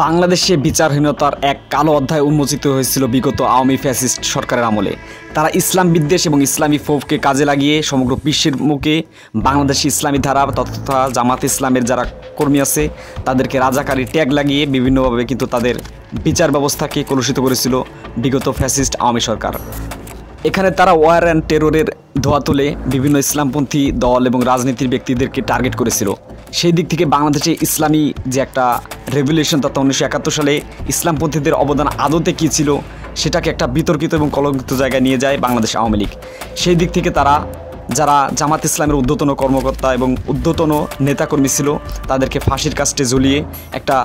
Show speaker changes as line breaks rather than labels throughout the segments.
বাংলাদেশে বিচারহীনতার এক কালো অধ্যায় উন্মোচিত হয়েছিল বিগত আওয়ামী ফ্যাসিস্ট সরকারের আমলে। তারা ইসলাম বিদ্বেষ এবং ইসলামী ফৌফকে কাজে লাগিয়ে সমগ্র বিশ্বের মুখে বাংলাদেশি ইসলামী ধারা তথা জামাত ইসলামের যারা কর্মী আছে তাদেরকে রাজাকারী ট্যাগ লাগিয়ে বিভিন্নভাবে কিন্তু তাদের বিচার ব্যবস্থাকে কলুষিত করেছিল বিগত ফ্যাসিস্ট আওয়ামী সরকার। এখানে তারা ওয়ার অ্যান্ড টেররের ধোয়া তুলে বিভিন্ন ইসলামপন্থী দল এবং রাজনীতির ব্যক্তিদেরকে টার্গেট করেছিল। সেই দিক থেকে বাংলাদেশে ইসলামী যে একটা রেভলিউশন তথা 1971 সালে ইসলামপন্থীদের অবদান আদতে কী ছিল সেটাকে একটা বিতর্কিত এবং কলঙ্কিত জায়গায় নিয়ে যায় বাংলাদেশ আওয়ামী লীগ। সেই দিক থেকে তারা যারা জামাত ইসলামের ঊর্ধ্বতন কর্মকর্তা এবং ঊর্ধ্বতন নেতাকর্মী ছিল তাদেরকে ফাঁসির কাস্টে ঝুলিয়ে একটা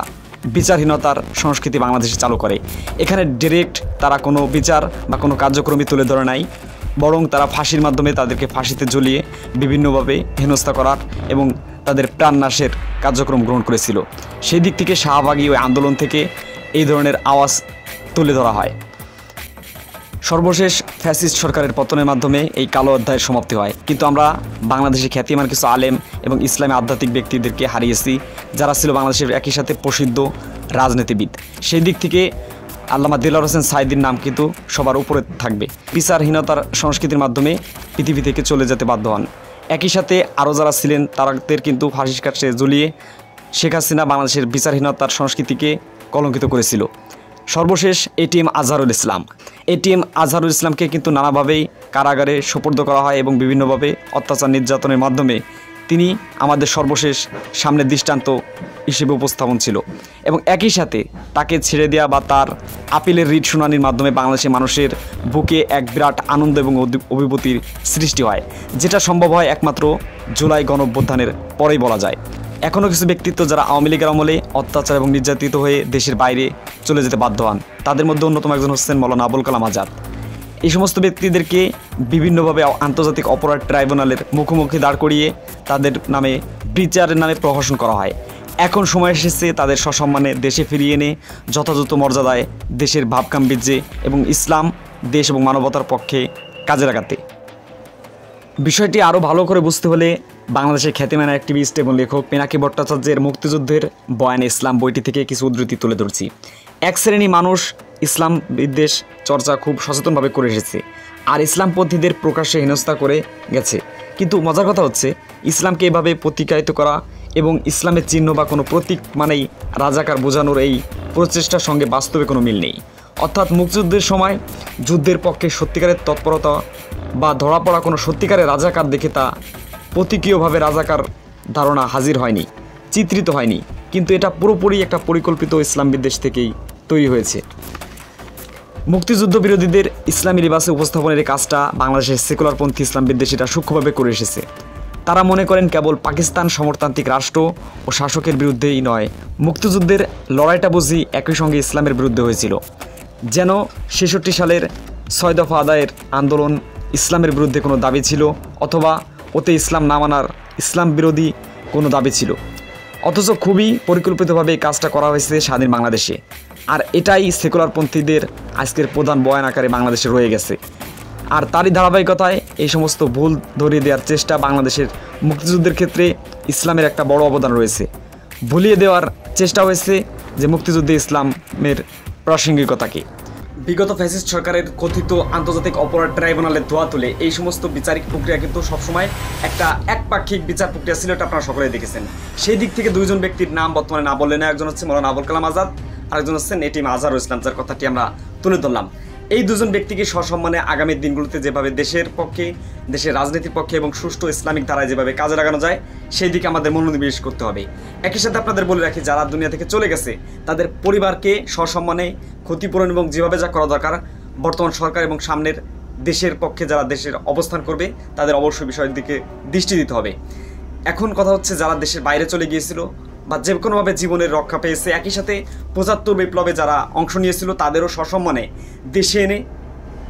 বিচারহীনতার সংস্কৃতি বাংলাদেশে চালু করে। এখানে ডিরেক্ট তারা কোনো বিচার বা কোনো কার্যক্রমই তুলে ধরে নাই, বরং তারা ফাঁসির মাধ্যমে তাদেরকে ফাঁসিতে ঝুলিয়ে বিভিন্নভাবে হেনস্থা করার এবং তাদের প্রাণনাশের কার্যক্রম গ্রহণ করেছিল। সেই দিক থেকে শাহবাগী ওই আন্দোলন থেকে এই ধরনের আওয়াজ তুলে ধরা হয়। সর্বশেষ ফ্যাসিস্ট সরকারের পতনের মাধ্যমে এই কালো অধ্যায়ের সমাপ্তি হয়। কিন্তু আমরা বাংলাদেশে খ্যাতিমান কিছু আলেম এবং ইসলামী আধ্যাত্মিক ব্যক্তিদেরকে হারিয়েছি যারা ছিল বাংলাদেশের একই সাথে প্রসিদ্ধ রাজনীতিবিদ। সেই দিক থেকে আল্লামা দেলোয়ার হোসেন সাঈদীর নাম কিন্তু সবার উপরে থাকবে। বিচারহীনতার সংস্কৃতির মাধ্যমে পৃথিবী থেকে চলে যেতে বাধ্য হন। একই সাথে আরও যারা ছিলেন তাদের কিন্তু ফাঁসির কাছে ঝুলিয়ে শেখ হাসিনা বাংলাদেশের বিচারহীনতার সংস্কৃতিকে কলঙ্কিত করেছিল। সর্বশেষ এটিএম আজহারুল ইসলাম আজহারুল ইসলামকে কিন্তু নানাভাবেই কারাগারে সোপর্দ করা হয় এবং বিভিন্নভাবে অত্যাচার নির্যাতনের মাধ্যমে তিনি আমাদের সর্বশেষ সামনের দৃষ্টান্ত হিসেবে উপস্থাপন ছিল। এবং একই সাথে তাকে ছেড়ে দেওয়া বা তার আপিলের রিট শুনানির মাধ্যমে বাংলাদেশের মানুষের বুকে এক বিরাট আনন্দ এবং অভিভূতির সৃষ্টি হয়, যেটা সম্ভব হয় একমাত্র জুলাই গণঅভ্যুত্থানের পরেই বলা যায়। এখনও কিছু ব্যক্তিত্ব যারা আওয়ামী লীগের আমলে অত্যাচার এবং নির্যাতিত হয়ে দেশের বাইরে চলে যেতে বাধ্য হন, তাদের মধ্যে অন্যতম একজন হচ্ছেন মৌলানা আবুল কালাম আজাদ। এই সমস্ত ব্যক্তিদেরকে বিভিন্নভাবে আন্তর্জাতিক অপরাধ ট্রাইব্যুনালের মুখোমুখি দাঁড় করিয়ে তাদের নামে বিচারের নামে প্রহসন করা হয়। এখন সময় এসেছে তাদের সসম্মানে দেশে ফিরিয়ে এনে যথাযথ মর্যাদায় দেশের ভাবগাম্ভীর্যে এবং ইসলাম, দেশ এবং মানবতার পক্ষে কাজে লাগাতে। বিষয়টি আরও ভালো করে বুঝতে হলে বাংলাদেশের খ্যাতিমান অ্যাক্টিভিস্ট এবং লেখক পিনাকি ভট্টাচার্যের মুক্তিযুদ্ধের বয়ানে ইসলাম বইটি থেকে কিছু উদ্ধৃতি তুলে ধরছি। এক শ্রেণী মানুষ ইসলাম বিদ্বেষ চর্চা খুব সচেতনভাবে করে এসেছে আর ইসলামপন্থীদের প্রকাশ্যে হেনস্থা করে গেছে। কিন্তু মজার কথা হচ্ছে ইসলামকে এভাবে প্রতিকায়িত করা এবং ইসলামের চিহ্ন বা কোনো প্রতীক মানেই রাজাকার বোঝানোর এই প্রচেষ্টার সঙ্গে বাস্তবে কোনো মিল নেই। অর্থাৎ মুক্তিযুদ্ধের সময় যুদ্ধের পক্ষে সত্যিকারের তৎপরতা বা ধরা পড়া কোনো সত্যিকারের রাজাকার দেখে তা প্রতীকীয়ভাবে রাজাকার ধারণা হাজির হয়নি, চিত্রিত হয়নি, কিন্তু এটা পুরোপুরি একটা পরিকল্পিত ইসলাম বিদ্বেষ থেকেই তৈরি হয়েছে। মুক্তিযুদ্ধ বিরোধীদের ইসলামী লিবাসে উপস্থাপনের এই কাজটা বাংলাদেশের সেকুলারপন্থী ইসলাম বিদ্বেষীরা সূক্ষ্মভাবে করে এসেছে। তারা মনে করেন কেবল পাকিস্তান সমরতান্ত্রিক রাষ্ট্র ও শাসকের বিরুদ্ধেই নয়, মুক্তিযুদ্ধের লড়াইটা বুঝি একই সঙ্গে ইসলামের বিরুদ্ধে হয়েছিল। যেন 66 সালের 6 দফা আদায়ের আন্দোলন ইসলামের বিরুদ্ধে কোনো দাবি ছিল অথবা ওতে ইসলাম না মানার ইসলাম বিরোধী কোনো দাবি ছিল। অথচ খুবই পরিকল্পিতভাবে এই কাজটা করা হয়েছে স্বাধীন বাংলাদেশে। আর এটাই সেকুলারপন্থীদের আজকের প্রধান বয়ান আকারে বাংলাদেশে রয়ে গেছে। আর তারই ধারাবাহিকতায় এই সমস্ত ভুল ধরিয়ে দেওয়ার চেষ্টা বাংলাদেশের মুক্তিযুদ্ধের ক্ষেত্রে ইসলামের একটা বড় অবদান রয়েছে। ভুলিয়ে দেওয়ার চেষ্টা হয়েছে যে মুক্তিযুদ্ধে ইসলামের প্রাসঙ্গিকতাকে। বিগত ফ্যাসিস্ট সরকারের কথিত আন্তর্জাতিক অপরাধ ট্রাইব্যুনালের ধোয়া তুলে এই সমস্ত বিচারিক প্রক্রিয়া কিন্তু সবসময় একটা একপাক্ষিক বিচার প্রক্রিয়া ছিল, এটা আপনারা সকলেই দেখেছেন। সেই দিক থেকে দুইজন ব্যক্তির নাম বর্তমানে না বললে না, একজন হচ্ছে মৌলানা আবুল কালাম আজাদ, আরেকজন হচ্ছেন এটিএম আজহারুল ইসলাম, যার কথাটি আমরা তুলে ধরলাম। এই দুজন ব্যক্তিকে সসম্মানে আগামী দিনগুলোতে যেভাবে দেশের পক্ষে, দেশের রাজনীতির পক্ষে এবং সুষ্ঠু ইসলামিক ধারায় যেভাবে কাজে লাগানো যায় সেই দিকে আমাদের মনোনিবেশ করতে হবে। একই সাথে আপনাদের বলে রাখি, যারা দুনিয়া থেকে চলে গেছে তাদের পরিবারকে সসম্মানে ক্ষতিপূরণ এবং যেভাবে যা করা দরকার বর্তমান সরকার এবং সামনের দেশের পক্ষে যারা দেশের অবস্থান করবে তাদের অবশ্যই বিষয়ের দিকে দৃষ্টি দিতে হবে। এখন কথা হচ্ছে যারা দেশের বাইরে চলে গিয়েছিল বা যে কোনোভাবে জীবনের রক্ষা পেয়েছে, একই সাথে ৭৫ বিপ্লবে যারা অংশ নিয়েছিল তাদেরও সসম্মানে দেশে এনে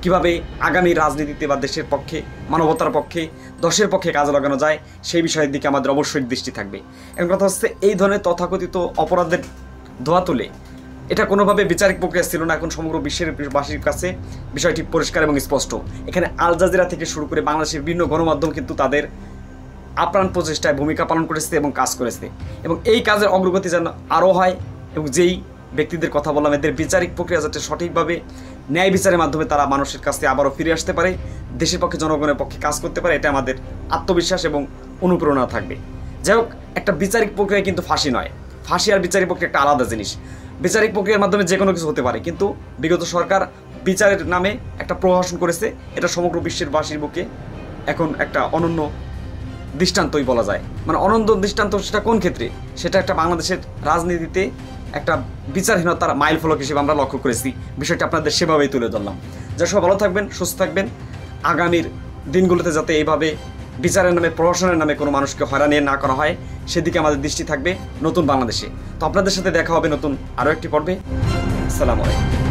কীভাবে আগামী রাজনীতিতে বা দেশের পক্ষে, মানবতার পক্ষে, দশের পক্ষে কাজে লাগানো যায় সেই বিষয়ের দিকে আমাদের অবশ্যই দৃষ্টি থাকবে। এখন কথা হচ্ছে এই ধরনের তথাকথিত অপরাধের ধোয়া তুলে এটা কোনোভাবে বিচারিক প্রক্রিয়া ছিল না। এখন সমগ্র বিশ্বের বাসীর কাছে বিষয়টি পরিষ্কার এবং স্পষ্ট। এখানে আল জাজিরা থেকে শুরু করে বাংলাদেশের বিভিন্ন গণমাধ্যম কিন্তু তাদের আপ্রাণ প্রচেষ্টায় ভূমিকা পালন করেছে এবং কাজ করেছে, এবং এই কাজের অগ্রগতি যেন আরও হয় এবং যেই ব্যক্তিদের কথা বললাম, এদের বিচারিক প্রক্রিয়া যাতে সঠিকভাবে ন্যায় বিচারের মাধ্যমে তারা মানুষের কাছে আবারও ফিরে আসতে পারে, দেশের পক্ষে জনগণের পক্ষে কাজ করতে পারে, এটা আমাদের আত্মবিশ্বাস এবং অনুপ্রেরণা থাকবে। যাই হোক, একটা বিচারিক প্রক্রিয়া কিন্তু ফাঁসি নয়। ফাঁসি আর বিচারিক প্রক্রিয়া একটা আলাদা জিনিস। বিচারিক প্রক্রিয়ার মাধ্যমে যে কোনো কিছু হতে পারে, কিন্তু বিগত সরকার বিচারের নামে একটা প্রহসন করেছে, এটা সমগ্র বিশ্বের বাসীর বুকে এখন একটা অনন্য দৃষ্টান্তই বলা যায়। মানে অনন্ত দৃষ্টান্ত সেটা কোন ক্ষেত্রে? সেটা একটা বাংলাদেশের রাজনীতিতে একটা বিচারহীনতার মাইল ফলক হিসেবে আমরা লক্ষ্য করেছি। বিষয়টা আপনাদের সেভাবেই তুলে ধরলাম। যা সব ভালো থাকবেন, সুস্থ থাকবেন। আগামীর দিনগুলোতে যাতে এইভাবে বিচারের নামে, প্রহসনের নামে কোনো মানুষকে হয়রানি না করা হয়, সেদিকে আমাদের দৃষ্টি থাকবে নতুন বাংলাদেশে। তো আপনাদের সাথে দেখা হবে নতুন আরও একটি পর্বে। আসসালামু আলাইকুম।